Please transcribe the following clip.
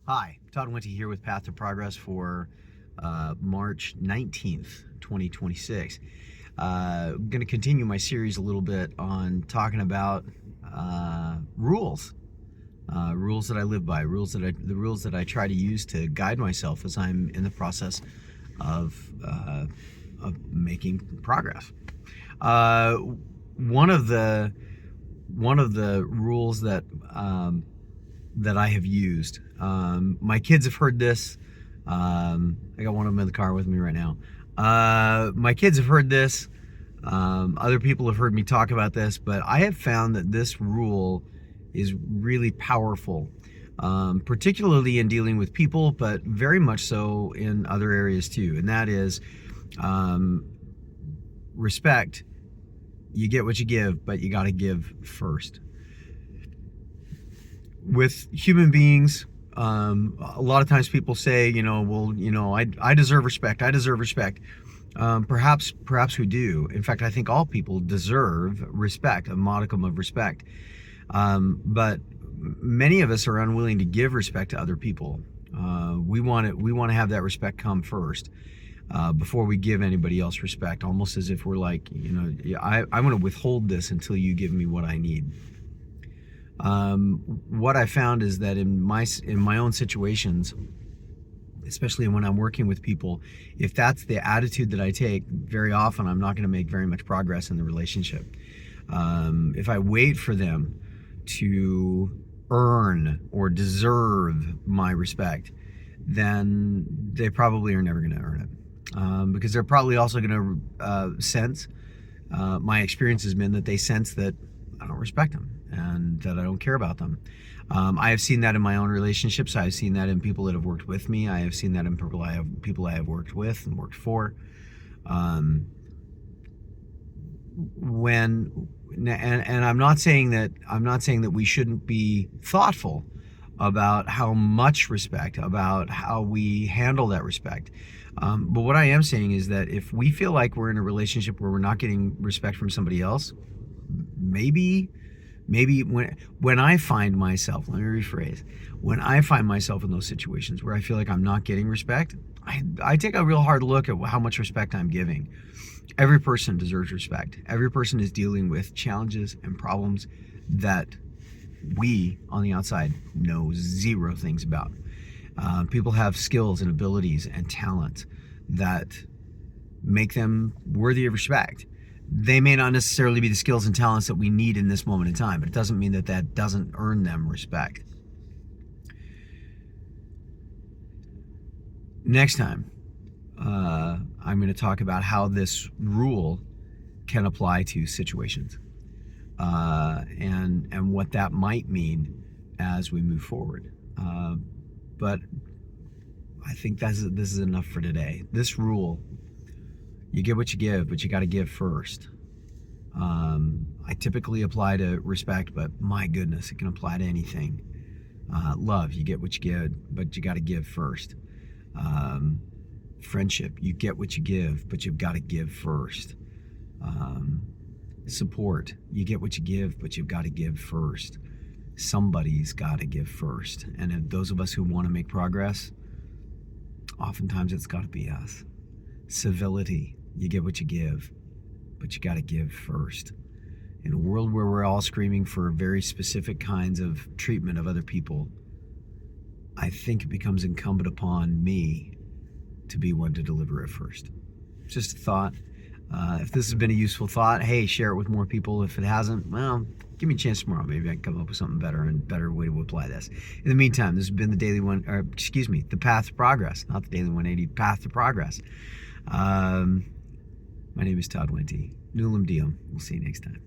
Hi, Todd Winty here with Path to Progress for March 19th, 2026. I'm going to continue my series a little bit on talking about rules. Rules that I live by, the rules that I try to use to guide myself as I'm in the process of making progress. One of the rules that I have used. My kids have heard this. I got one of them in the car with me right now. My kids have heard this. Other people have heard me talk about this, but I have found that this rule is really powerful, particularly in dealing with people, but very much so in other areas too. And that is respect. You get what you give, but you got to give first. With human beings, a lot of times people say, I deserve respect. I deserve respect. Perhaps we do. In fact, I think all people deserve respect, a modicum of respect. But many of us are unwilling to give respect to other people. We want to have that respect come first before we give anybody else respect. Almost as if we're like, I'm going to withhold this until you give me what I need. What I found is that in my own situations, especially when I'm working with people, if that's the attitude that I take, very often I'm not going to make very much progress in the relationship. If I wait for them to earn or deserve my respect, then they probably are never going to earn it, because they're probably also going to sense, my experience has been that they sense that I don't respect them and that I don't care about them. I have seen that in my own relationships. I have seen that in people that have worked with me. I have seen that in people I have worked with and worked for. And I'm not saying that we shouldn't be thoughtful about how much respect, about how we handle that respect. But what I am saying is that if we feel like we're in a relationship where we're not getting respect from somebody else, maybe when I find myself, let me rephrase, when I find myself in those situations where I feel like I'm not getting respect, I take a real hard look at how much respect I'm giving. Every person deserves respect. Every person is dealing with challenges and problems that we on the outside know zero things about. People have skills and abilities and talents that make them worthy of respect. They may not necessarily be the skills and talents that we need in this moment in time, but it doesn't mean that doesn't earn them respect. Next time, I'm going to talk about how this rule can apply to situations, and what that might mean as we move forward. But I think this is enough for today. This rule, you get what you give, but you got to give first. I typically apply to respect, but my goodness, it can apply to anything. Love, you get what you get, but you got to give first. Friendship, you get what you give, but you've got to give first. Support, you get what you give, but you've got to give first. Somebody's got to give first. And if those of us who want to make progress, oftentimes it's got to be us. Civility, you get what you give, but you got to give first. In a world where we're all screaming for very specific kinds of treatment of other people, I think it becomes incumbent upon me to be one to deliver it first. Just a thought. If this has been a useful thought, hey, share it with more people. If it hasn't, well, give me a chance tomorrow. Maybe I can come up with something better and better way to apply this. In the meantime, this has been the Path to Progress, not the Daily 180, Path to Progress. My name is Todd Winty. Nulum Diem. We'll see you next time.